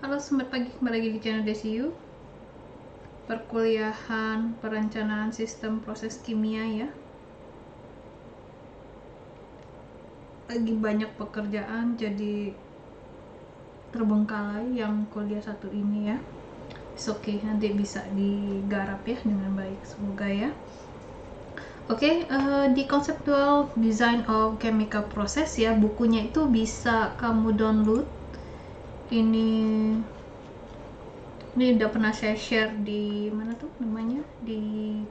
Halo, selamat pagi, kembali lagi di channel DCU. Perkuliahan Perencanaan Sistem Proses Kimia ya. Lagi banyak pekerjaan, jadi terbengkalai yang kuliah satu ini ya. It's okay, nanti bisa digarap ya dengan baik, semoga ya. Oke, di Conceptual Design of Chemical Process ya, bukunya itu bisa kamu download. Ini udah pernah saya share di mana tuh namanya, di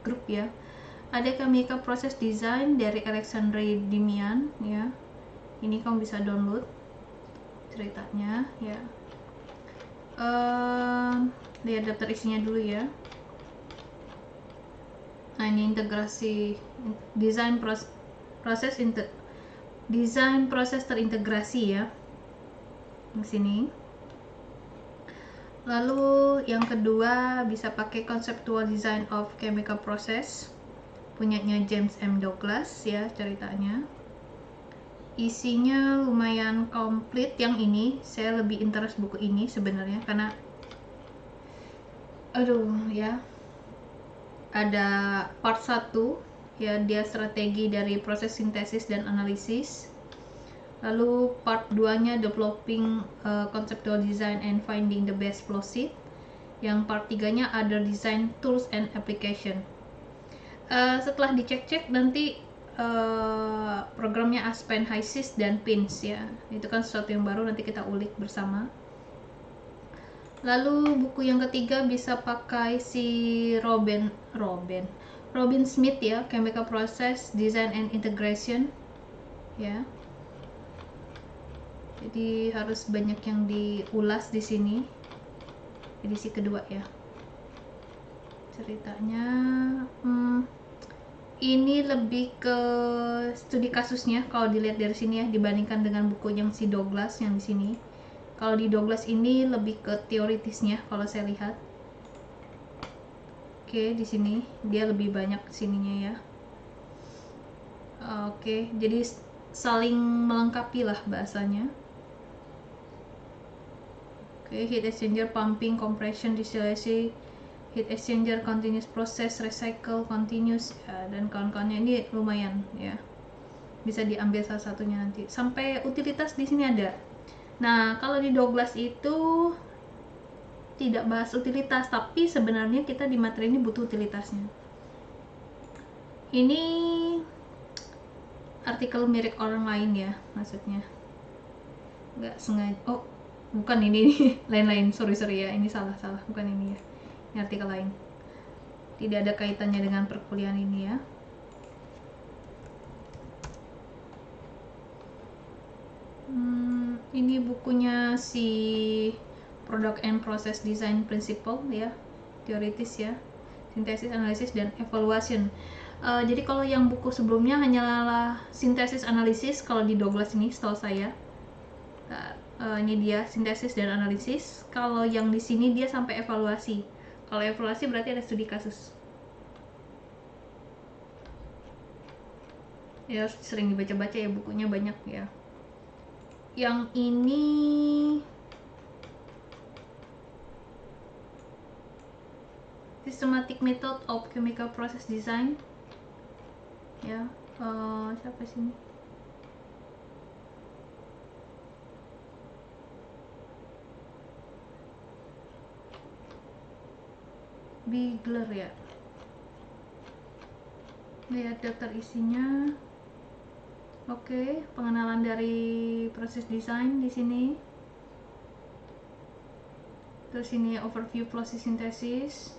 grup ya. Ada chemical process design dari Alexandre Dimian ya. Ini kamu bisa download ceritanya ya. Lihat daftar isinya dulu ya. Nah, ini integrasi desain proses terintegrasi ya, di sini. Lalu yang kedua bisa pakai conceptual design of chemical process, punyanya James M. Douglas ya ceritanya. Isinya lumayan komplit. Yang ini saya lebih interest buku ini sebenarnya karena ya, ada part 1 ya, dia strategi dari proses sintesis dan analisis. Lalu part 2 nya developing conceptual design and finding the best flow sheet. Yang part 3 nya other design tools and application. Setelah dicek-cek nanti programnya Aspen, HYSYS dan PINS ya. Itu kan sesuatu yang baru, nanti kita ulik bersama. Lalu buku yang ketiga bisa pakai si Robin Smith ya, Chemical Process Design and Integration ya. Jadi harus banyak yang diulas di sini. Edisi kedua ya. Ceritanya ini lebih ke studi kasusnya kalau dilihat dari sini ya, dibandingkan dengan buku yang si Douglas yang di sini. Kalau di Douglas ini lebih ke teoritisnya kalau saya lihat. Oke, di sini dia lebih banyak sininya ya. Oke, jadi saling melengkapi lah bahasanya. Oke, heat exchanger, pumping, compression, distillation, heat exchanger, continuous process, recycle, continuous ya, dan kawan-kawannya. Ini lumayan ya. Bisa diambil salah satunya nanti. Sampai utilitas di sini ada. Nah, kalau di Douglas itu tidak bahas utilitas, tapi sebenarnya kita di materi ini butuh utilitasnya. Ini artikel mirip orang lain ya, maksudnya nggak sengaja. Oh, bukan ini lain-lain, sorry ya, ini salah, bukan ini ya, ini artikel lain, tidak ada kaitannya dengan perkuliahan ini ya. Ini bukunya si Product and Process Design Principle ya, teoritis ya, sintesis, analisis, dan evaluation. Jadi kalau yang buku sebelumnya hanyalah sintesis, analisis. Kalau di Douglas ini setahu saya ini dia sintesis dan analisis. Kalau yang di sini dia sampai evaluasi. Kalau evaluasi berarti ada studi kasus. Ya sering dibaca-baca ya, bukunya banyak ya. Yang ini Systematic Method of Chemical Process Design ya. Siapa sih ini? Bigler ya. Lihat daftar isinya. Oke, pengenalan dari proses desain di sini. Terus ini overview proses sintesis.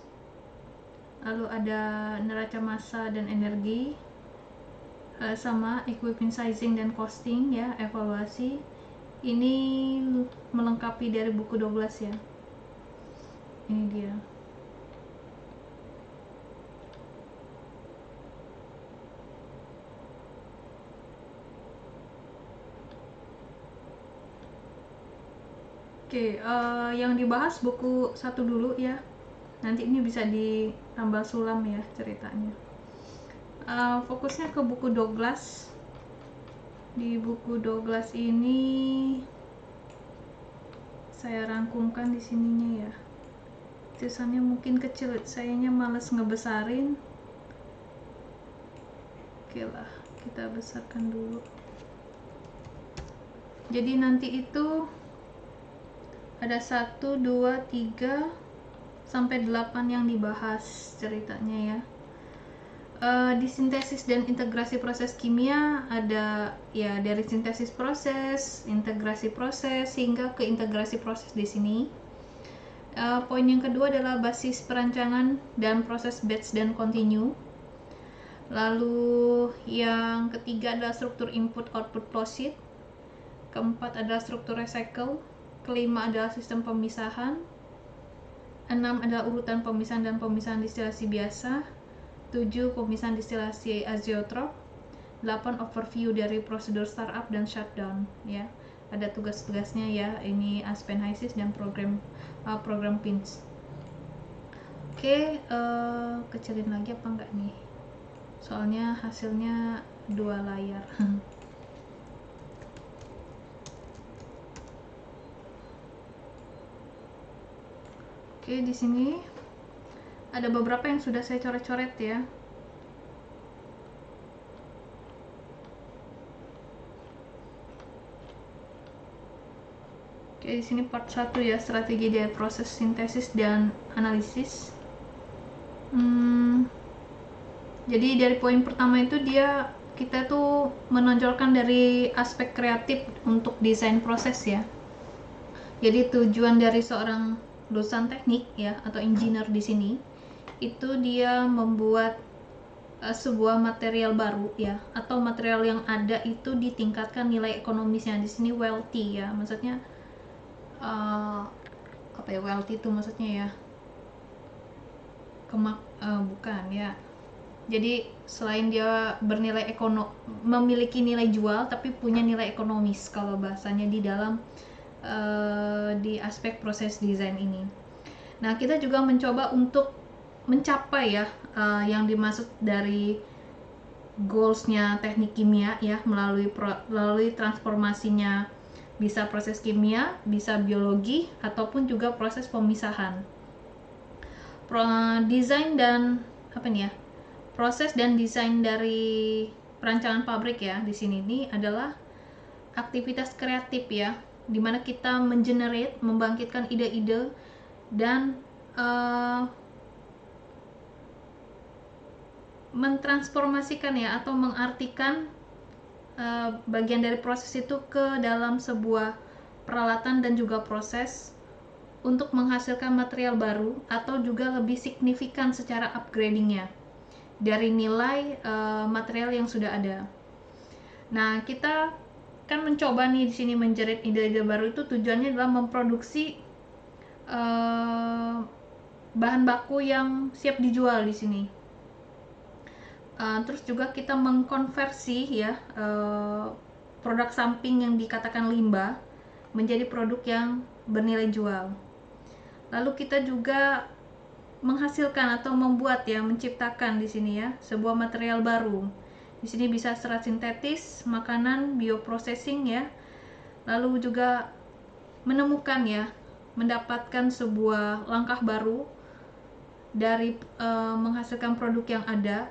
Lalu ada neraca massa dan energi. Sama equipment sizing dan costing ya, evaluasi. Ini melengkapi dari buku 12 ya. Ini dia. Oke, yang dibahas buku 1 dulu ya. Nanti ini bisa ditambah sulam ya ceritanya. Fokusnya ke buku Douglas. Di buku Douglas ini saya rangkumkan di sininya ya. Tulisannya mungkin kecil, sayanya males ngebesarin. Oke lah, kita besarkan dulu. Jadi nanti itu ada 1, 2, 3 sampai 8 yang dibahas ceritanya ya. Di sintesis dan integrasi proses kimia ada ya dari sintesis proses, integrasi proses hingga ke integrasi proses di sini. Poin yang kedua adalah basis perancangan dan proses batch dan continue. Lalu yang ketiga adalah struktur input output flowsheet. Keempat adalah struktur recycle. Kelima adalah sistem pemisahan. 6 adalah urutan pemisahan dan pemisahan distilasi biasa. 7 pemisahan distilasi azeotrop. 8 overview dari prosedur startup dan shutdown ya. Ada tugas-tugasnya ya, ini Aspen HYSYS dan program PINS. Oke, kecilin lagi apa enggak nih? Soalnya hasilnya 2 layar. Oke, di sini ada beberapa yang sudah saya coret-coret ya. Oke, di sini part 1 ya, strategi dari proses sintesis dan analisis. Jadi dari poin pertama itu kita tuh menonjolkan dari aspek kreatif untuk desain proses ya. Jadi tujuan dari seorang lulusan teknik ya atau engineer di sini itu dia membuat sebuah material baru ya, atau material yang ada itu ditingkatkan nilai ekonomisnya. Di sini wealthy ya, maksudnya apa ya, wealthy itu maksudnya ya bukan ya. Jadi selain dia memiliki nilai jual, tapi punya nilai ekonomis kalau bahasanya di dalam di aspek proses desain ini. Nah, kita juga mencoba untuk mencapai ya yang dimaksud dari goalsnya teknik kimia ya, melalui transformasinya, bisa proses kimia, bisa biologi, ataupun juga proses pemisahan. Desain dan proses dan desain dari perancangan pabrik ya di sini ini adalah aktivitas kreatif ya, dimana kita membangkitkan ide-ide dan mentransformasikan ya atau mengartikan bagian dari proses itu ke dalam sebuah peralatan dan juga proses untuk menghasilkan material baru atau juga lebih signifikan secara upgradingnya dari nilai material yang sudah ada. Nah, kita kan mencoba nih di sini menjerit ide-ide baru itu tujuannya adalah memproduksi bahan baku yang siap dijual di sini. Terus juga kita mengkonversi ya produk samping yang dikatakan limbah menjadi produk yang bernilai jual. Lalu kita juga menghasilkan atau menciptakan di sini ya sebuah material baru. Di sini bisa serat sintetis, makanan, bioprocessing ya. Lalu juga mendapatkan sebuah langkah baru dari menghasilkan produk yang ada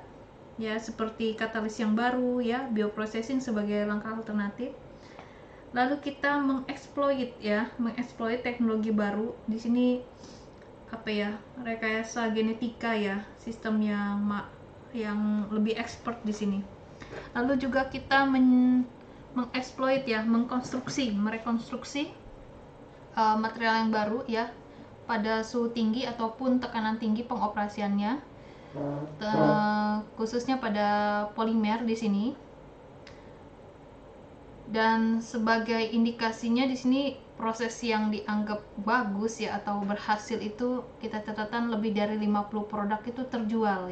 ya, seperti katalis yang baru ya, bioprocessing sebagai langkah alternatif. Lalu kita mengeksploit teknologi baru di sini rekayasa genetika ya, sistem yang lebih expert di sini. Lalu juga kita merekonstruksi material yang baru ya pada suhu tinggi ataupun tekanan tinggi pengoperasiannya, khususnya pada polimer di sini. Dan sebagai indikasinya di sini proses yang dianggap bagus ya atau berhasil itu kita catatan lebih dari 50 produk itu terjual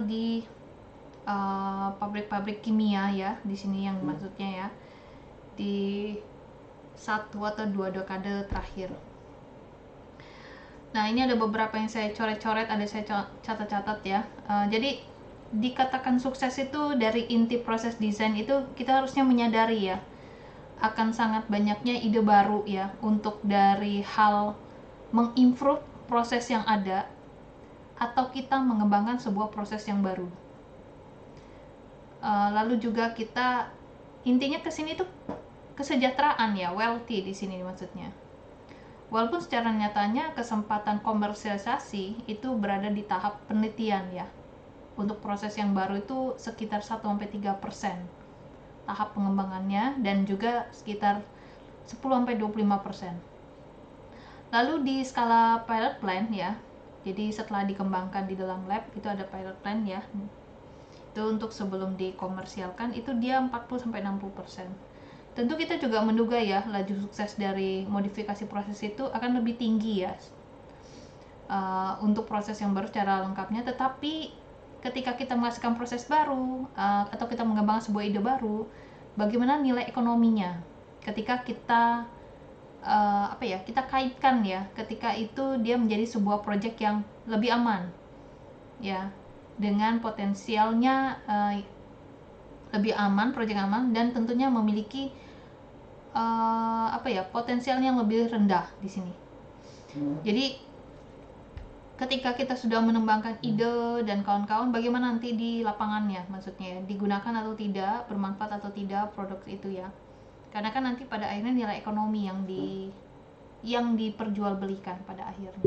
di pabrik-pabrik kimia ya di sini, yang maksudnya ya di 1 atau 2 dekade terakhir. Nah, ini ada beberapa yang saya coret-coret, ada saya catat-catat ya. Jadi dikatakan sukses itu dari inti proses desain itu kita harusnya menyadari ya akan sangat banyaknya ide baru ya, untuk dari hal mengimprove proses yang ada atau kita mengembangkan sebuah proses yang baru. Lalu juga kita intinya kesini tuh kesejahteraan ya, wealthy di sini maksudnya. Walaupun secara nyatanya kesempatan komersialisasi itu berada di tahap penelitian ya. Untuk proses yang baru itu sekitar 1-3% tahap pengembangannya, dan juga sekitar 10-25%. Lalu di skala pilot plant ya, jadi setelah dikembangkan di dalam lab itu ada pilot plant ya, itu untuk sebelum dikomersialkan itu dia 40-60%. Tentu kita juga menduga ya laju sukses dari modifikasi proses itu akan lebih tinggi ya untuk proses yang baru secara lengkapnya. Tetapi ketika kita menghasilkan proses baru atau kita mengembangkan sebuah ide baru, bagaimana nilai ekonominya ketika kita kita kaitkan ya, ketika itu dia menjadi sebuah proyek yang lebih aman ya, dengan potensialnya lebih aman, proyek aman, dan tentunya memiliki potensial yang lebih rendah di sini. Jadi ketika kita sudah mengembangkan ide dan kawan-kawan, bagaimana nanti di lapangannya, maksudnya digunakan atau tidak, bermanfaat atau tidak produk itu ya. Karena kan nanti pada akhirnya nilai ekonomi yang diperjualbelikan pada akhirnya.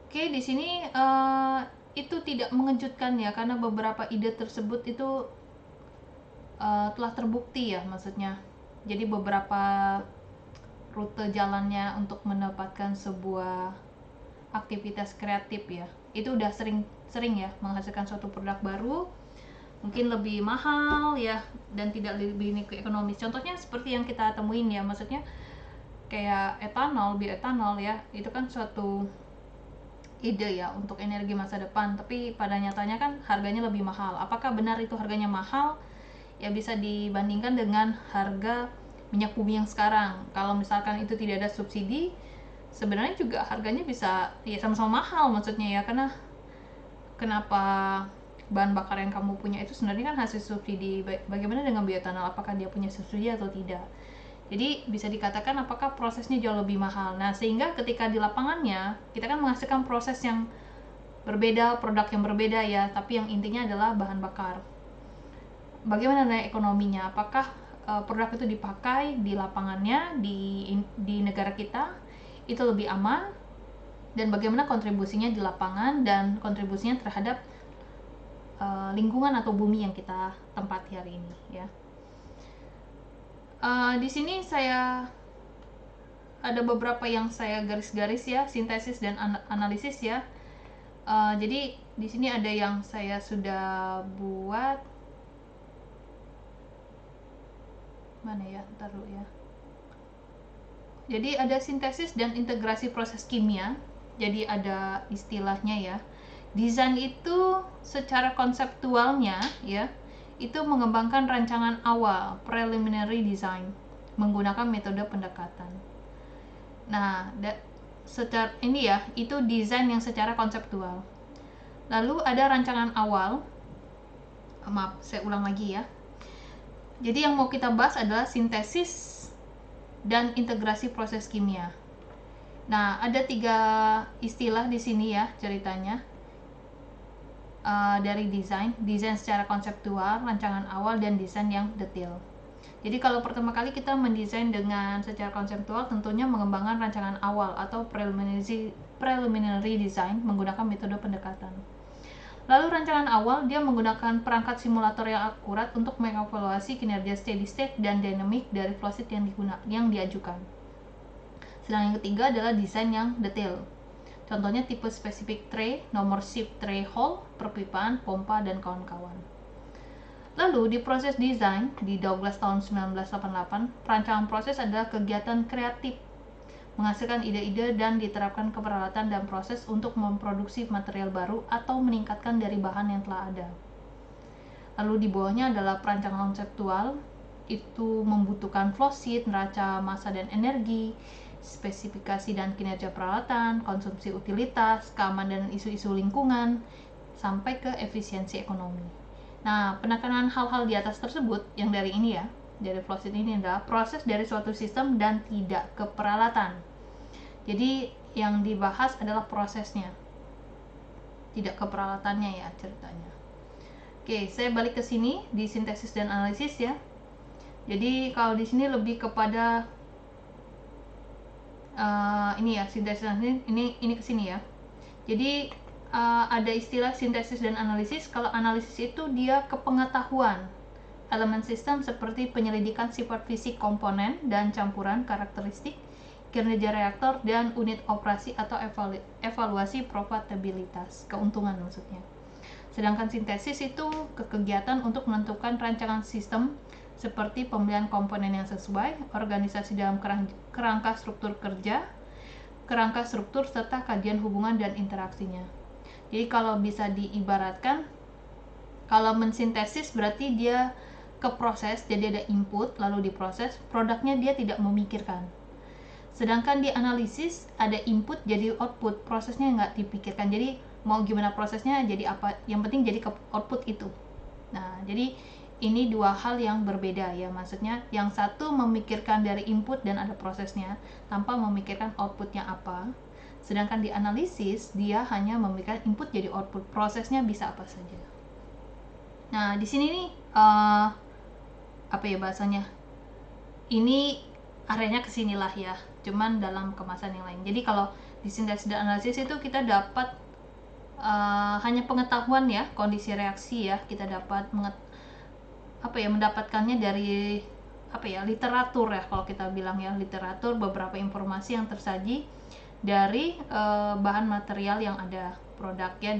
Oke, di sini itu tidak mengejutkan ya, karena beberapa ide tersebut itu telah terbukti ya, maksudnya. Jadi beberapa rute jalannya untuk mendapatkan sebuah aktivitas kreatif ya, itu udah sering ya menghasilkan suatu produk baru, mungkin lebih mahal ya, dan tidak lebih ekonomis. Contohnya seperti yang kita temuin ya, maksudnya kayak etanol, bioetanol ya, itu kan suatu ide ya untuk energi masa depan, tapi pada nyatanya kan harganya lebih mahal. Apakah benar itu harganya mahal? Ya bisa dibandingkan dengan harga minyak bumi yang sekarang. Kalau misalkan itu tidak ada subsidi, sebenarnya juga harganya bisa ya sama-sama mahal maksudnya ya, karena kenapa bahan bakar yang kamu punya itu sebenarnya kan hasil subsidi. Bagaimana dengan bioetanol, apakah dia punya subsidi atau tidak? Jadi bisa dikatakan apakah prosesnya jauh lebih mahal. Nah, sehingga ketika di lapangannya kita kan menghasilkan proses yang berbeda, produk yang berbeda ya, tapi yang intinya adalah bahan bakar. Bagaimana nilai ekonominya? Apakah produk itu dipakai di lapangannya di negara kita itu lebih aman, dan bagaimana kontribusinya di lapangan dan kontribusinya terhadap lingkungan atau bumi yang kita tempati hari ini ya. Di sini saya ada beberapa yang saya garis-garis ya, sintesis dan analisis ya. Jadi di sini ada yang saya sudah buat. Mana ya, ntar dulu ya. Jadi ada sintesis dan integrasi proses kimia. Jadi ada istilahnya ya. Desain itu secara konseptualnya ya, itu mengembangkan rancangan awal, preliminary design, menggunakan metode pendekatan. Nah, secara ini ya, itu desain yang secara konseptual. Lalu ada rancangan awal. Maaf, saya ulang lagi ya. Jadi yang mau kita bahas adalah sintesis dan integrasi proses kimia. Nah, ada 3 istilah di sini ya ceritanya. Dari desain secara konseptual, rancangan awal, dan desain yang detail. Jadi kalau pertama kali kita mendesain dengan secara konseptual, tentunya mengembangkan rancangan awal atau preliminary design menggunakan metode pendekatan. Lalu rancangan awal dia menggunakan perangkat simulator yang akurat untuk mengevaluasi kinerja steady state dan dynamic dari flow sheet yang diajukan. Sedang yang ketiga adalah desain yang detail. Contohnya tipe spesifik tray, nomor ship tray hole, perpipaan, pompa, dan kawan-kawan. Lalu di proses desain di Douglas tahun 1988, perancangan proses adalah kegiatan kreatif menghasilkan ide-ide dan diterapkan ke peralatan dan proses untuk memproduksi material baru atau meningkatkan dari bahan yang telah ada. Lalu di bawahnya adalah perancangan konseptual, itu membutuhkan flow sheet, neraca massa dan energi, spesifikasi dan kinerja peralatan, konsumsi utilitas, keamanan dan isu-isu lingkungan, sampai ke efisiensi ekonomi. Nah, penekanan hal-hal di atas tersebut yang dari ini ya, dari flowsheet ini adalah proses dari suatu sistem dan tidak keperalatan. Jadi yang dibahas adalah prosesnya, tidak keperalatannya ya ceritanya. Oke, saya balik ke sini di sintesis dan analisis ya. Jadi kalau di sini lebih kepada ini ya, sintesis dan analisis, ini ke sini ya. Jadi ada istilah sintesis dan analisis. Kalau analisis itu dia kepengetahuan elemen sistem seperti penyelidikan sifat fisik komponen dan campuran karakteristik, kinerja reaktor, dan unit operasi atau evaluasi profitabilitas, keuntungan maksudnya. Sedangkan sintesis itu kegiatan untuk menentukan rancangan sistem seperti pemilihan komponen yang sesuai, organisasi dalam kerangka struktur kerja, kerangka struktur, serta kajian hubungan dan interaksinya. Jadi kalau bisa diibaratkan, kalau mensintesis berarti dia ke proses, jadi ada input lalu diproses, produknya dia tidak memikirkan. Sedangkan di analisis ada input jadi output, prosesnya nggak dipikirkan, jadi mau gimana prosesnya jadi apa, yang penting jadi ke output itu. Nah, jadi ini dua hal yang berbeda ya, maksudnya yang satu memikirkan dari input dan ada prosesnya tanpa memikirkan outputnya apa, sedangkan di analisis dia hanya memikirkan input jadi output, prosesnya bisa apa saja. Nah, di sini nih apa ya bahasanya, ini areanya kesinilah ya, cuman dalam kemasan yang lain. Jadi kalau di sintesis dan analisis itu kita dapat hanya pengetahuan ya, kondisi reaksi ya, kita dapat mendapatkannya dari literatur ya, kalau kita bilang ya literatur, beberapa informasi yang tersaji dari bahan material yang ada, produk ya,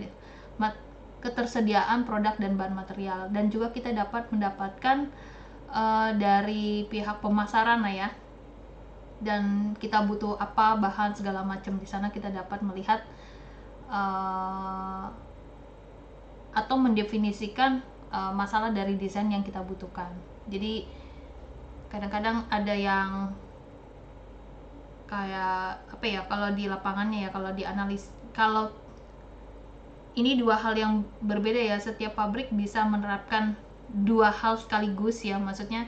ketersediaan produk dan bahan material, dan juga kita dapat mendapatkan dari pihak pemasaran lah ya, dan kita butuh apa bahan segala macam, di sana kita dapat melihat atau mendefinisikan masalah dari desain yang kita butuhkan. Jadi kadang-kadang ada yang kayak kalau di lapangannya ya, kalau di analis, kalau ini dua hal yang berbeda ya, setiap pabrik bisa menerapkan dua hal sekaligus ya, maksudnya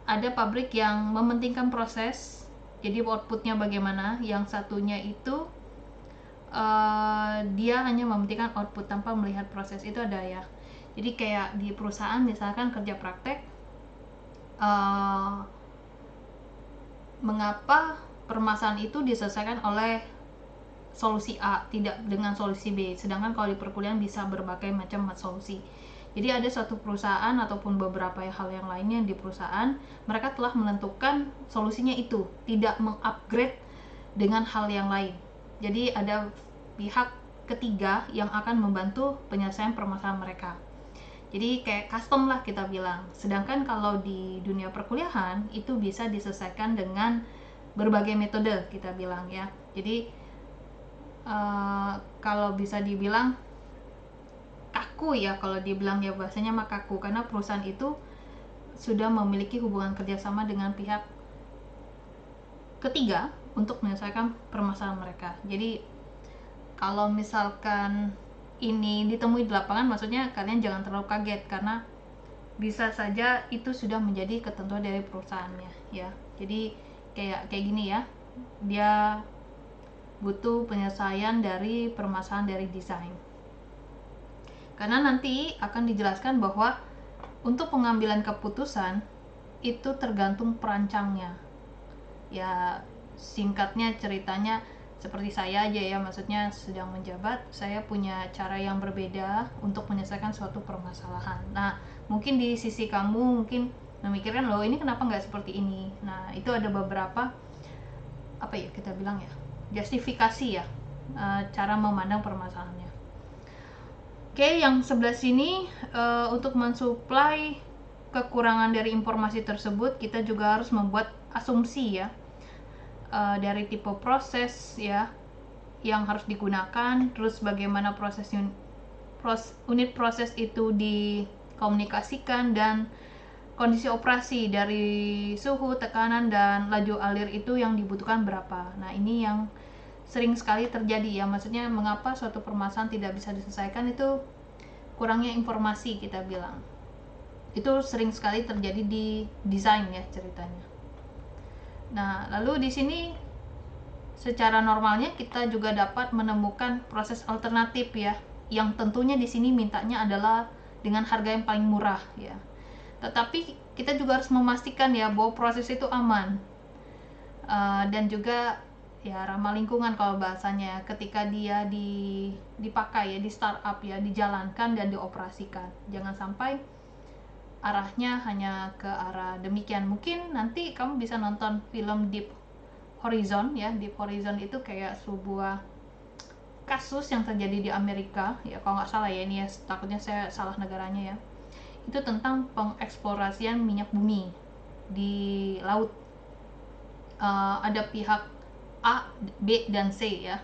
ada pabrik yang mementingkan proses, jadi outputnya bagaimana, yang satunya itu dia hanya mementingkan output tanpa melihat proses, itu ada ya. Jadi kayak di perusahaan misalkan kerja praktek, mengapa permasalahan itu diselesaikan oleh solusi A, tidak dengan solusi B, sedangkan kalau di perkuliahan bisa berbagai macam solusi. Jadi ada suatu perusahaan ataupun beberapa hal yang lainnya di perusahaan, mereka telah menentukan solusinya itu, tidak mengupgrade dengan hal yang lain. Jadi ada pihak ketiga yang akan membantu penyelesaian permasalahan mereka. Jadi kayak custom lah kita bilang. Sedangkan kalau di dunia perkuliahan itu bisa diselesaikan dengan berbagai metode kita bilang ya. Jadi kalau bisa dibilang kaku ya, kalau dibilang ya bahasanya mah kaku, karena perusahaan itu sudah memiliki hubungan kerjasama dengan pihak ketiga untuk menyelesaikan permasalahan mereka. Jadi kalau misalkan ini ditemui di lapangan, maksudnya kalian jangan terlalu kaget, karena bisa saja itu sudah menjadi ketentuan dari perusahaannya ya. Jadi kayak gini ya, dia butuh penyelesaian dari permasalahan dari desain, karena nanti akan dijelaskan bahwa untuk pengambilan keputusan itu tergantung perancangnya ya. Singkatnya ceritanya seperti saya aja ya, maksudnya sedang menjabat, saya punya cara yang berbeda untuk menyelesaikan suatu permasalahan. Nah mungkin di sisi kamu mungkin memikirkan, loh ini kenapa nggak seperti ini. Nah itu ada beberapa kita bilang ya, justifikasi ya, cara memandang permasalahannya. Oke, yang sebelah sini untuk mensuplai kekurangan dari informasi tersebut, kita juga harus membuat asumsi ya, dari tipe proses ya yang harus digunakan, terus bagaimana unit proses itu dikomunikasikan, dan kondisi operasi dari suhu, tekanan, dan laju alir itu yang dibutuhkan berapa. Nah ini yang sering sekali terjadi ya, maksudnya mengapa suatu permasalahan tidak bisa diselesaikan itu kurangnya informasi kita bilang. Itu sering sekali terjadi di desain ya ceritanya. Nah, lalu di sini secara normalnya kita juga dapat menemukan proses alternatif ya, yang tentunya di sini mintanya adalah dengan harga yang paling murah ya. Tetapi kita juga harus memastikan ya bahwa proses itu aman dan juga ya ramah lingkungan kalau bahasanya ketika dia dipakai ya di startup ya, dijalankan dan dioperasikan. Jangan sampai arahnya hanya ke arah demikian. Mungkin nanti kamu bisa nonton film Deep Horizon ya. Deep Horizon itu kayak sebuah kasus yang terjadi di Amerika ya, kalau nggak salah ya, ini ya takutnya saya salah negaranya ya. Itu tentang pengeksplorasian minyak bumi di laut. Ada pihak A, B, dan C ya.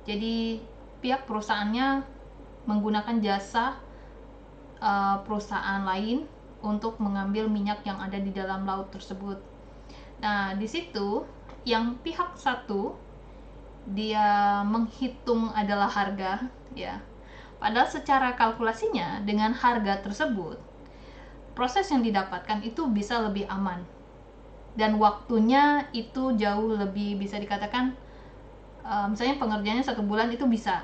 Jadi pihak perusahaannya menggunakan jasa perusahaan lain untuk mengambil minyak yang ada di dalam laut tersebut. Nah, di situ yang pihak satu dia menghitung adalah harga ya. Padahal secara kalkulasinya dengan harga tersebut proses yang didapatkan itu bisa lebih aman. Dan waktunya itu jauh lebih bisa dikatakan misalnya pengerjaannya 1 bulan itu bisa.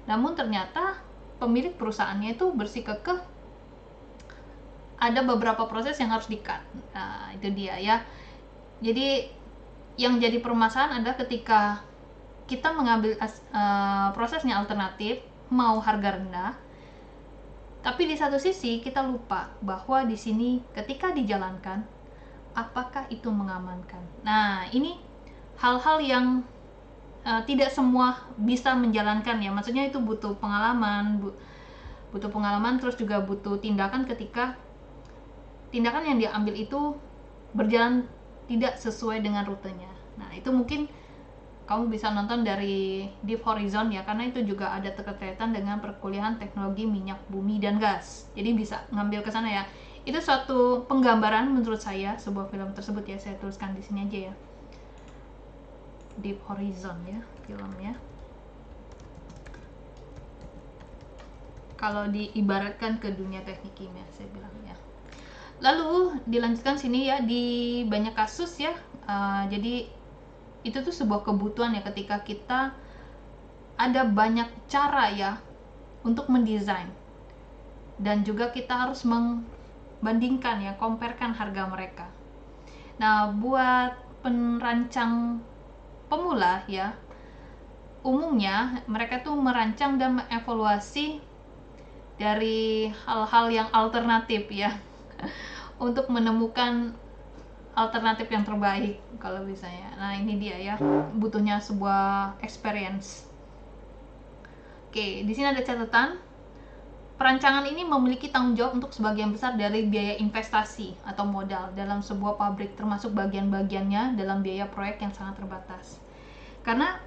Namun ternyata pemilik perusahaannya itu bersikukuh ada beberapa proses yang harus di-cut. Nah, itu dia ya. Jadi yang jadi permasalahan adalah ketika kita mengambil prosesnya alternatif, mau harga rendah, tapi di satu sisi kita lupa bahwa di sini ketika dijalankan, apakah itu mengamankan. Nah, ini hal-hal yang tidak semua bisa menjalankan ya. Maksudnya itu butuh pengalaman, terus juga butuh tindakan ketika tindakan yang diambil itu berjalan tidak sesuai dengan rutenya. Nah, itu mungkin kamu bisa nonton dari Deep Horizon ya, karena itu juga ada keterkaitan dengan perkuliahan teknologi minyak bumi dan gas. Jadi bisa ngambil ke sana ya. Itu suatu penggambaran menurut saya sebuah film tersebut ya, saya tuliskan di sini aja ya. Deep Horizon ya filmnya. Kalau diibaratkan ke dunia teknik kimia saya bilang ya. Lalu dilanjutkan sini ya, di banyak kasus ya. Jadi itu tuh sebuah kebutuhan ya ketika kita ada banyak cara ya untuk mendesain, dan juga kita harus membandingkan ya, comparekan harga mereka. Nah, buat perancang pemula ya, umumnya mereka tuh merancang dan mengevaluasi dari hal-hal yang alternatif ya untuk menemukan alternatif yang terbaik kalau misalnya. Nah, ini dia ya, butuhnya sebuah experience. Oke, di sini ada catatan. Perancangan ini memiliki tanggung jawab untuk sebagian besar dari biaya investasi atau modal dalam sebuah pabrik, termasuk bagian-bagiannya dalam biaya proyek yang sangat terbatas. Karena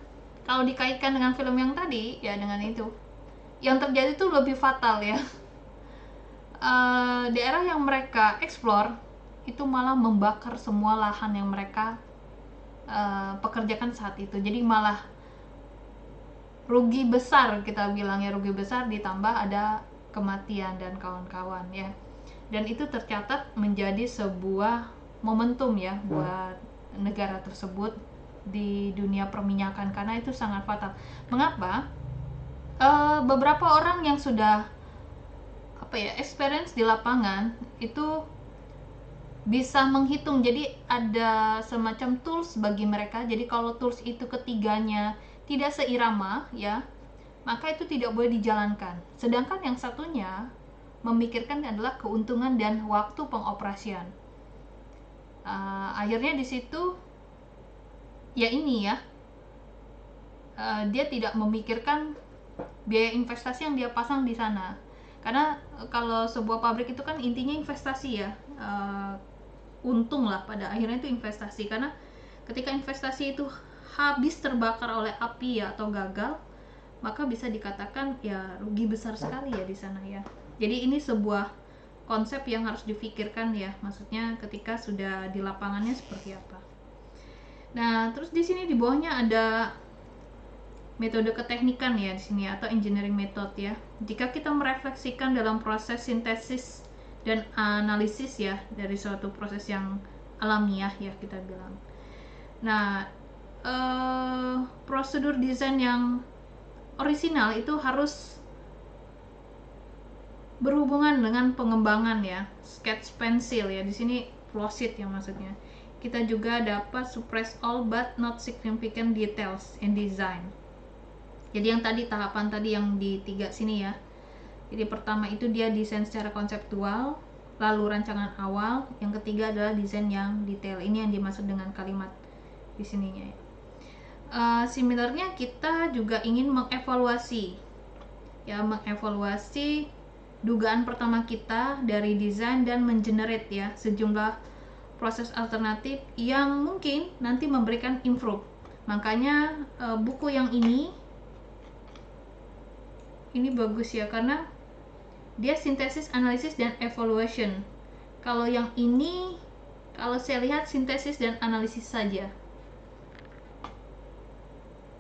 kalau dikaitkan dengan film yang tadi ya, dengan itu yang terjadi itu lebih fatal ya. Daerah yang mereka explore itu malah membakar semua lahan yang mereka pekerjakan saat itu. Jadi malah rugi besar, kita bilang ya, rugi besar, ditambah ada kematian dan kawan-kawan ya. Dan itu tercatat menjadi sebuah momentum ya buat negara tersebut di dunia perminyakan, karena itu sangat fatal. Mengapa? Beberapa orang yang sudah experience di lapangan itu bisa menghitung. Jadi ada semacam tools bagi mereka. Jadi kalau tools itu ketiganya tidak seirama ya, maka itu tidak boleh dijalankan. Sedangkan yang satunya memikirkan adalah keuntungan dan waktu pengoperasian. Akhirnya di situ ya ini ya, dia tidak memikirkan biaya investasi yang dia pasang di sana. Karena kalau sebuah pabrik itu kan intinya investasi ya, untung lah pada akhirnya itu investasi. Karena ketika investasi itu habis terbakar oleh api ya, atau gagal, maka bisa dikatakan ya rugi besar sekali ya di sana ya. Jadi ini sebuah konsep yang harus difikirkan ya, maksudnya ketika sudah di lapangannya seperti apa. Nah, terus di sini di bawahnya ada metode keteknikan ya di sini, atau engineering method ya. Jika kita merefleksikan dalam proses sintesis dan analisis ya dari suatu proses yang alamiah ya kita bilang. Nah, prosedur desain yang orisinal itu harus berhubungan dengan pengembangan ya, sketch pensil ya. Di sini flowsheet ya maksudnya. Kita juga dapat suppress all but not significant details in design. Jadi yang tadi tahapan tadi yang di 3 sini ya. Jadi pertama itu dia desain secara konseptual, lalu rancangan awal, yang ketiga adalah desain yang detail. Ini yang dimaksud dengan kalimat di sininya ya. Similarnya kita juga ingin mengevaluasi dugaan pertama kita dari desain dan mengenerate ya sejumlah proses alternatif yang mungkin nanti memberikan improve. Makanya buku yang ini bagus ya, karena dia sintesis, analisis, dan evaluation. Kalau yang ini, kalau saya lihat sintesis dan analisis saja.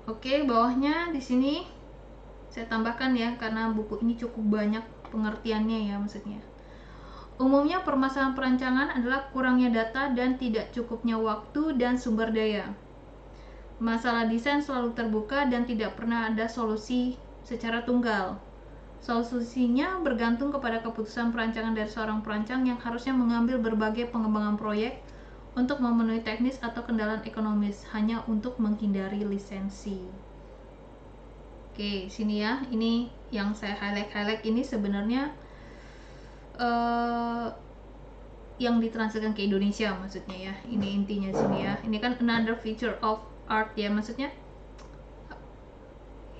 Oke, bawahnya di sini saya tambahkan ya, karena buku ini cukup banyak pengertiannya ya maksudnya. Umumnya permasalahan perancangan adalah kurangnya data dan tidak cukupnya waktu dan sumber daya. Masalah desain selalu terbuka dan tidak pernah ada solusi secara tunggal. Solusinya bergantung kepada keputusan perancangan dari seorang perancang yang harusnya mengambil berbagai pengembangan proyek untuk memenuhi teknis atau kendala ekonomis hanya untuk menghindari lisensi. Oke, sini ya. Ini yang saya highlight ini sebenarnya yang ditranslasikan ke Indonesia maksudnya ya. Ini intinya sini ya. Ini kan another feature of art ya, maksudnya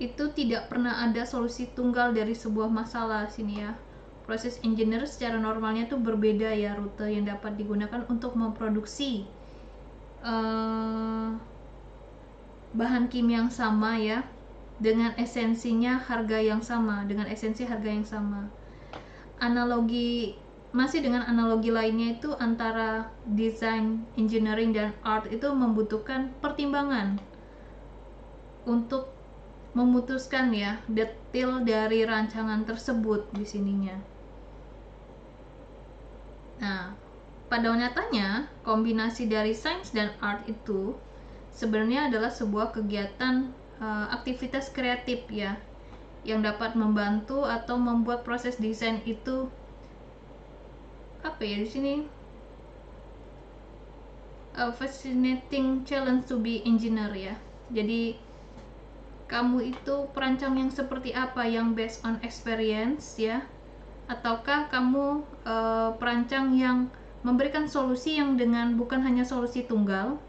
itu tidak pernah ada solusi tunggal dari sebuah masalah sini ya. Proses engineer secara normalnya tuh berbeda ya, rute yang dapat digunakan untuk memproduksi bahan kimia yang sama ya, dengan esensinya harga yang sama, dengan esensi harga yang sama. Masih dengan analogi lainnya itu antara design, engineering, dan art itu membutuhkan pertimbangan untuk memutuskan ya detail dari rancangan tersebut di sininya. Nah, pada nyatanya kombinasi dari sains dan art itu sebenarnya adalah sebuah kegiatan aktivitas kreatif ya, yang dapat membantu atau membuat proses desain itu di sini a fascinating challenge to be engineer ya. Jadi kamu itu perancang yang seperti apa, yang based on experience ya, ataukah kamu perancang yang memberikan solusi yang dengan bukan hanya solusi tunggal.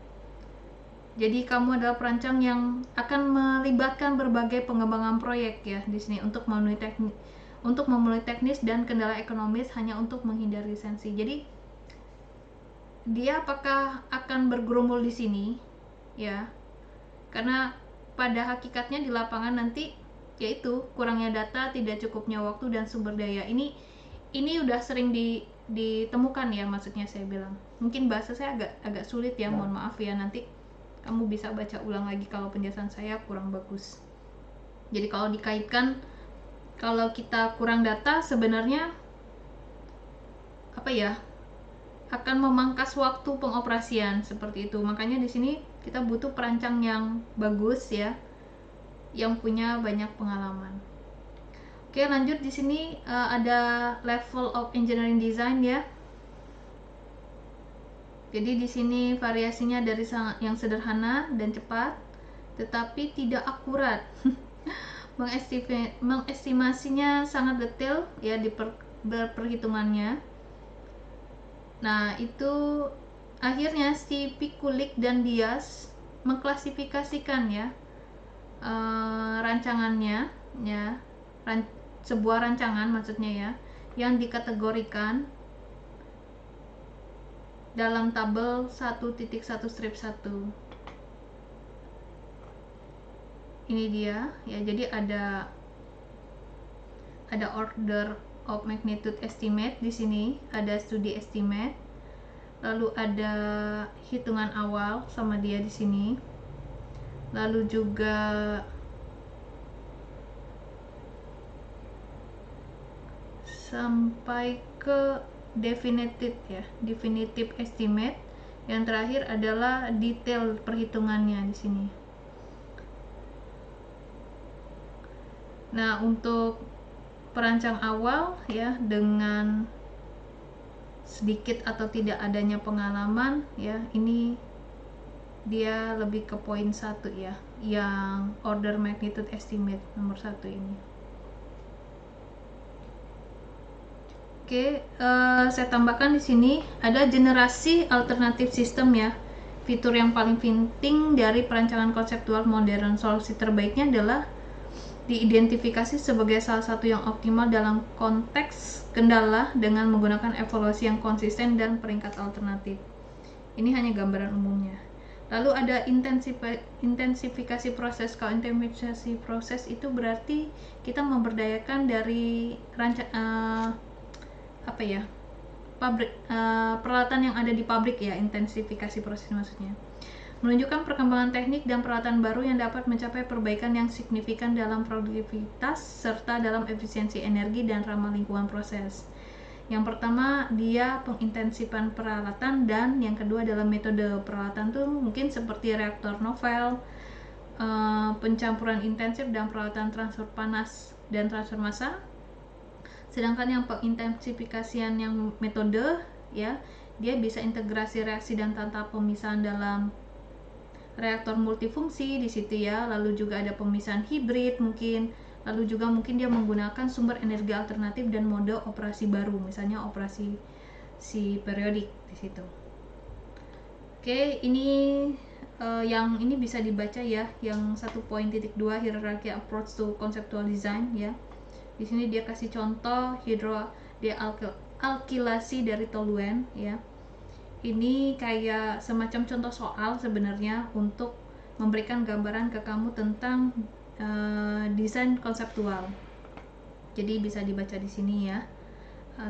Jadi kamu adalah perancang yang akan melibatkan berbagai pengembangan proyek ya di sini untuk memenuhi teknis dan kendala ekonomis hanya untuk menghindari lisensi. Jadi dia apakah akan bergerombol di sini ya, karena pada hakikatnya di lapangan nanti yaitu kurangnya data, tidak cukupnya waktu dan sumber daya. Ini udah sering ditemukan ya, maksudnya saya bilang. Mungkin bahasa saya agak sulit ya, mohon maaf ya, nanti kamu bisa baca ulang lagi kalau penjelasan saya kurang bagus. Jadi kalau dikaitkan, kalau kita kurang data sebenarnya akan memangkas waktu pengoperasian seperti itu. Makanya di sini kita butuh perancang yang bagus ya, yang punya banyak pengalaman. Oke, lanjut di sini ada level of engineering design ya. Jadi di sini variasinya dari yang sederhana dan cepat, tetapi tidak akurat. Mengestimasinya sangat detail ya di perhitungannya. Nah, itu akhirnya si Pikulik dan Dias mengklasifikasikan ya rancangannya ya, sebuah rancangan maksudnya ya, yang dikategorikan dalam tabel 1.1/1. Ini dia ya, jadi ada order of magnitude estimate di sini, ada studi estimate, lalu ada hitungan awal sama dia di sini, lalu juga sampai ke definitive estimate. Yang terakhir adalah detail perhitungannya di sini. Nah, untuk perancang awal ya, dengan sedikit atau tidak adanya pengalaman ya, ini dia lebih ke poin 1 ya, yang order magnitude estimate nomor 1 ini. Oke, saya tambahkan di sini ada generasi alternatif sistem ya. Fitur yang paling penting dari perancangan konseptual modern. Solusi terbaiknya adalah diidentifikasi sebagai salah satu yang optimal dalam konteks kendala dengan menggunakan evaluasi yang konsisten dan peringkat alternatif. Ini hanya gambaran umumnya. Lalu ada intensifikasi proses. Kalau intensifikasi proses itu berarti kita memberdayakan dari peralatan yang ada di pabrik ya, intensifikasi proses maksudnya. Menunjukkan perkembangan teknik dan peralatan baru yang dapat mencapai perbaikan yang signifikan dalam produktivitas serta dalam efisiensi energi dan ramah lingkungan proses. Yang pertama dia pengintensifan peralatan, dan yang kedua adalah metode peralatan tuh mungkin seperti reaktor novel, pencampuran intensif dan peralatan transfer panas dan transfer massa. Sedangkan yang pengintensifikasian yang metode ya, dia bisa integrasi reaksi dan tata pemisahan dalam reaktor multifungsi di situ ya, lalu juga ada pemisahan hibrid mungkin, lalu juga mungkin dia menggunakan sumber energi alternatif dan mode operasi baru, misalnya operasi si periodik di situ. Oke, ini yang ini bisa dibaca ya, yang 1.2 hierarchy approach to conceptual design ya. Di sini dia kasih contoh hidrodealkilasi dari toluen ya. Ini kayak semacam contoh soal sebenarnya untuk memberikan gambaran ke kamu tentang desain konseptual. Jadi bisa dibaca di sini ya,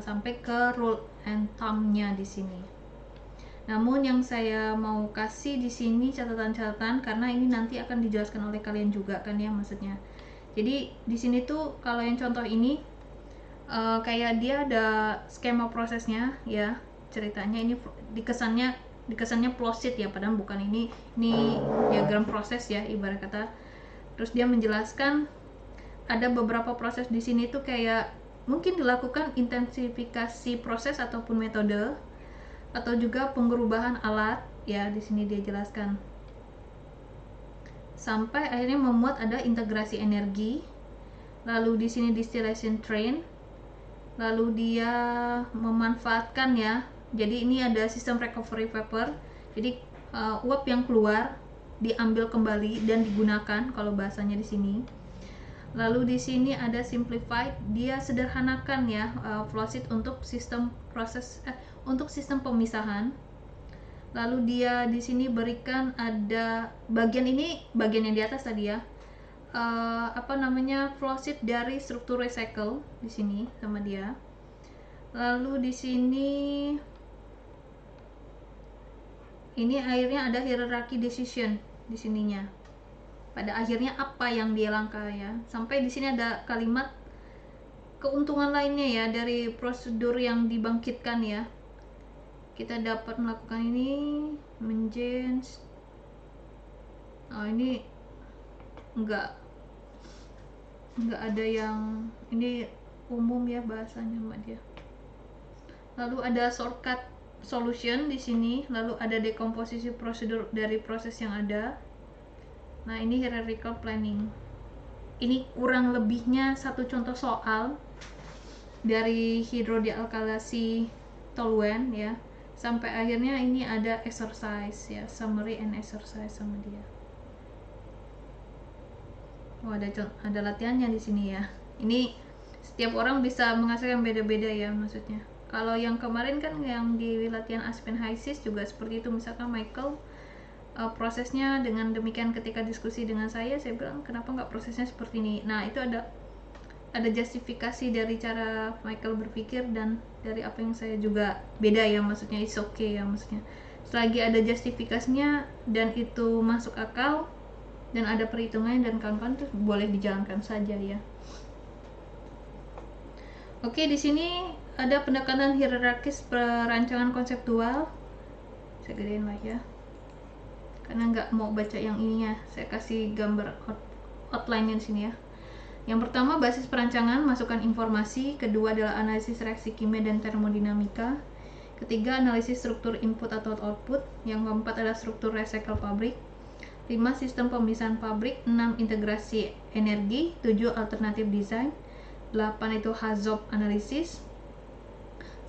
sampai ke rule and thumb-nya di sini. Namun yang saya mau kasih di sini catatan-catatan, karena ini nanti akan dijelaskan oleh kalian juga kan ya maksudnya. Jadi di sini tuh kalau yang contoh ini kayak dia ada skema prosesnya ya, ceritanya ini dikesannya flowsheet ya, padahal bukan, ini diagram proses ya ibarat kata. Terus dia menjelaskan ada beberapa proses di sini tuh kayak mungkin dilakukan intensifikasi proses ataupun metode, atau juga pengerubahan alat ya, di sini dia jelaskan. Sampai akhirnya membuat ada integrasi energi. Lalu di sini distillation train. Lalu dia memanfaatkan ya. Jadi ini ada sistem recovery vapor. Jadi uap yang keluar diambil kembali dan digunakan kalau bahasanya di sini. Lalu di sini ada simplified, dia sederhanakan ya flowsheet untuk sistem proses untuk sistem pemisahan. Lalu dia di sini berikan ada bagian yang di atas tadi ya, flowsheet dari struktur recycle di sini sama dia. Lalu di sini ini akhirnya ada hierarchy decision di sininya. Pada akhirnya apa yang dia langkah ya. Sampai di sini ada kalimat keuntungan lainnya ya dari prosedur yang dibangkitkan ya. Kita dapat melakukan ini ini enggak ada yang ini umum ya bahasanya mbak dia. Lalu ada shortcut solution di sini, lalu ada dekomposisi prosedur dari proses yang ada. Nah, ini hierarchical planning. Ini kurang lebihnya satu contoh soal dari hidrodealkalasi toluen ya. Sampai akhirnya ini ada exercise ya, summary and exercise sama dia. Ada latihannya di sini ya. Ini setiap orang bisa menghasilkan beda-beda ya maksudnya. Kalau yang kemarin kan yang di latihan Aspen HISIS juga seperti itu, misalkan Michael prosesnya dengan demikian, ketika diskusi dengan saya bilang kenapa nggak prosesnya seperti ini. Nah itu ada justifikasi dari cara Michael berpikir dan dari apa yang saya juga beda ya maksudnya, it's okay ya maksudnya. Selagi ada justifikasinya dan itu masuk akal dan ada perhitungannya dan kawan-kawan, itu boleh dijalankan saja ya. Oke, di sini ada pendekatan hierarkis perancangan konseptual. Saya gedein lah ya, karena nggak mau baca yang ininya. Saya kasih gambar outline-nya di sini ya. Yang pertama, basis perancangan, masukkan informasi. Kedua adalah analisis reaksi kimia dan termodinamika. Ketiga, analisis struktur input atau output. Yang keempat adalah struktur recycle pabrik. 5. Sistem pemisahan pabrik. 6. Integrasi energi. 7. Alternatif desain. 8. Itu HAZOP analisis.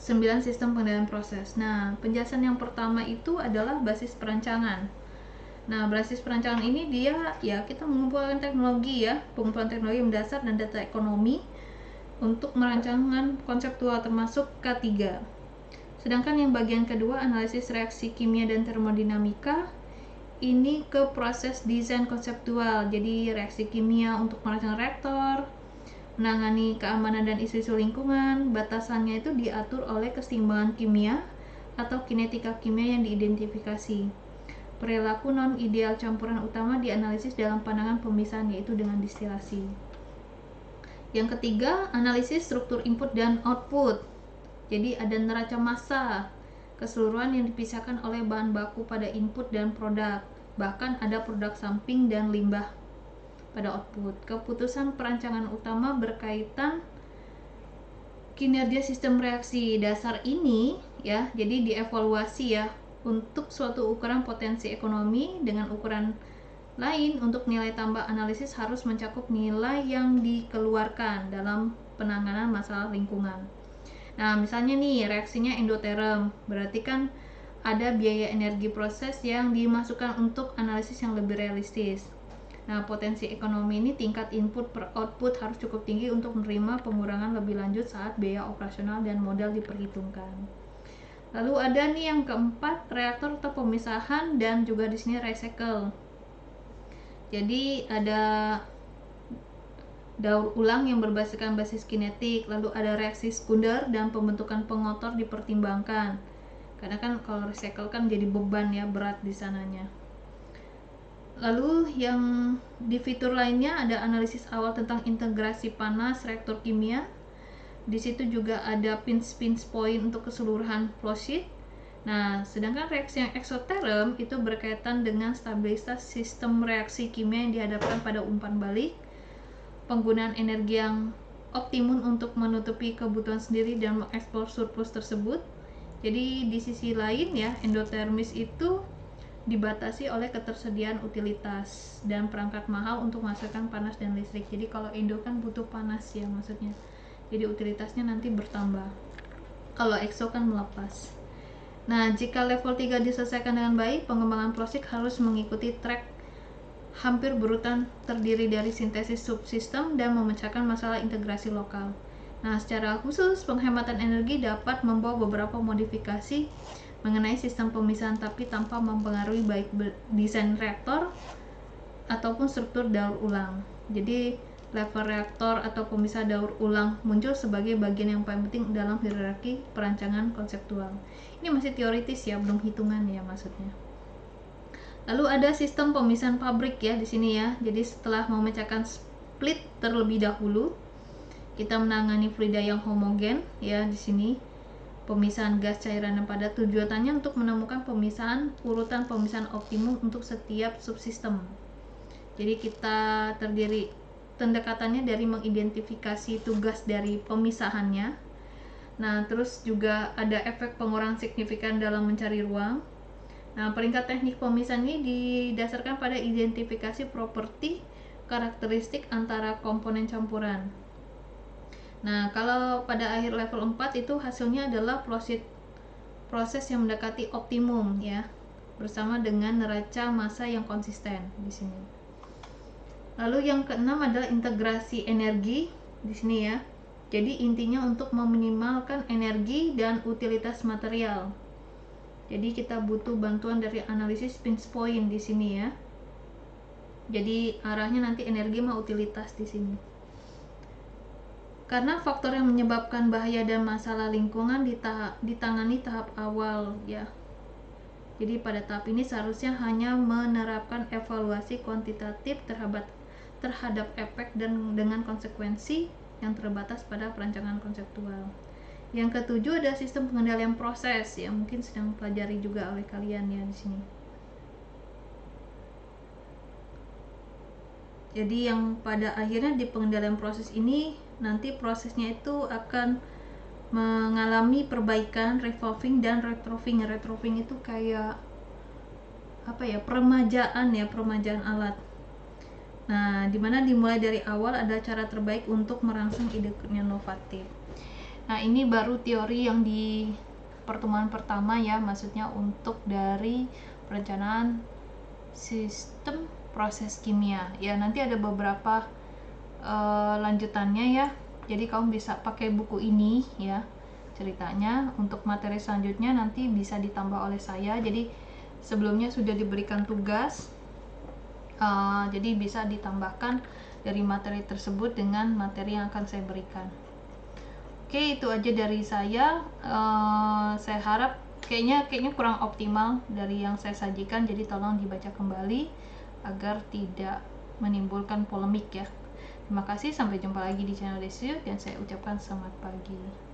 9. Sistem pengendalian proses. Nah, penjelasan yang pertama itu adalah basis perancangan. Nah, basis perancangan ini dia ya kita mengumpulkan teknologi ya, pengumpulan teknologi mendasar dan data ekonomi untuk merancangkan konseptual termasuk K3. Sedangkan yang bagian kedua, analisis reaksi kimia dan termodinamika, ini ke proses desain konseptual. Jadi reaksi kimia untuk merancang reaktor, menangani keamanan dan isu-isu lingkungan, batasannya itu diatur oleh keseimbangan kimia atau kinetika kimia yang diidentifikasi. Perilaku non-ideal campuran utama dianalisis dalam pandangan pemisahan, yaitu dengan distilasi. Yang ketiga, analisis struktur input dan output. Jadi ada neraca massa keseluruhan yang dipisahkan oleh bahan baku pada input dan produk. Bahkan ada produk samping dan limbah pada output. Keputusan perancangan utama berkaitan kinerja sistem reaksi dasar ini ya, jadi dievaluasi ya untuk suatu ukuran potensi ekonomi dengan ukuran lain untuk nilai tambah analisis harus mencakup nilai yang dikeluarkan dalam penanganan masalah lingkungan. Nah, misalnya nih reaksinya endoterm, berarti kan ada biaya energi proses yang dimasukkan untuk analisis yang lebih realistis. Nah, potensi ekonomi ini tingkat input per output harus cukup tinggi untuk menerima pengurangan lebih lanjut saat biaya operasional dan modal diperhitungkan. Lalu ada nih yang keempat, reaktor atau pemisahan dan juga di sini recycle. Jadi ada daur ulang yang berbasiskan basis kinetik, lalu ada reaksi sekunder dan pembentukan pengotor dipertimbangkan. Karena kan kalau recycle kan jadi beban ya, berat di sananya. Lalu yang di fitur lainnya ada analisis awal tentang integrasi panas reaktor kimia. Di situ juga ada pinch point untuk keseluruhan flowsheet. Nah, sedangkan reaksi yang exotherm itu berkaitan dengan stabilitas sistem reaksi kimia yang dihadapkan pada umpan balik, penggunaan energi yang optimum untuk menutupi kebutuhan sendiri dan mengeksplor surplus tersebut. Jadi di sisi lain ya, endotermis itu dibatasi oleh ketersediaan utilitas dan perangkat mahal untuk menghasilkan panas dan listrik. Jadi kalau endo kan butuh panas ya maksudnya, jadi utilitasnya nanti bertambah. Kalau exo kan melepas. Nah, jika level 3 diselesaikan dengan baik, pengembangan prosesik harus mengikuti track hampir berurutan, terdiri dari sintesis subsistem dan memecahkan masalah integrasi lokal. Nah, secara khusus penghematan energi dapat membawa beberapa modifikasi mengenai sistem pemisahan tapi tanpa mempengaruhi baik desain reaktor ataupun struktur daur ulang. Jadi level reaktor atau pemisah daur ulang muncul sebagai bagian yang paling penting dalam hierarki perancangan konseptual. Ini masih teoritis ya, belum hitungan ya maksudnya. Lalu ada sistem pemisahan pabrik ya di sini ya. Jadi setelah memecahkan split terlebih dahulu, kita menangani fluida yang homogen ya di sini. Pemisahan gas, cairan, dan padat tujuannya untuk menemukan pemisahan urutan pemisahan optimum untuk setiap subsistem. Jadi kita terdiri pendekatannya dari mengidentifikasi tugas dari pemisahannya. Nah, terus juga ada efek pengurangan signifikan dalam mencari ruang. Nah, peringkat teknik pemisahan ini didasarkan pada identifikasi properti karakteristik antara komponen campuran. Nah, kalau pada akhir level 4 itu hasilnya adalah proses yang mendekati optimum ya, bersama dengan neraca massa yang konsisten di sini. Lalu yang keenam adalah integrasi energi di sini ya. Jadi intinya untuk meminimalkan energi dan utilitas material. Jadi kita butuh bantuan dari analisis pinch point di sini ya. Jadi arahnya nanti energi sama utilitas di sini. Karena faktor yang menyebabkan bahaya dan masalah lingkungan ditangani tahap awal ya. Jadi pada tahap ini seharusnya hanya menerapkan evaluasi kuantitatif terhadap efek dan dengan konsekuensi yang terbatas pada perancangan konseptual. Yang ketujuh ada sistem pengendalian proses, yang mungkin sedang pelajari juga oleh kalian ya di sini. Jadi yang pada akhirnya di pengendalian proses ini nanti prosesnya itu akan mengalami perbaikan, revolving dan retrofitting. Retrofitting itu kayak apa ya, peremajaan alat. Nah, dimana dimulai dari awal ada cara terbaik untuk merangsang ide inovatif. Nah, ini baru teori yang di pertemuan pertama ya, maksudnya untuk dari perencanaan sistem proses kimia. Ya, nanti ada beberapa lanjutannya ya. Jadi kamu bisa pakai buku ini ya ceritanya. Untuk materi selanjutnya nanti bisa ditambah oleh saya. Jadi sebelumnya sudah diberikan tugas, jadi bisa ditambahkan dari materi tersebut dengan materi yang akan saya berikan. Oke, itu aja dari saya. Saya harap kayaknya kurang optimal dari yang saya sajikan, jadi tolong dibaca kembali agar tidak menimbulkan polemik ya. Terima kasih, sampai jumpa lagi di channel Desiu dan saya ucapkan selamat pagi.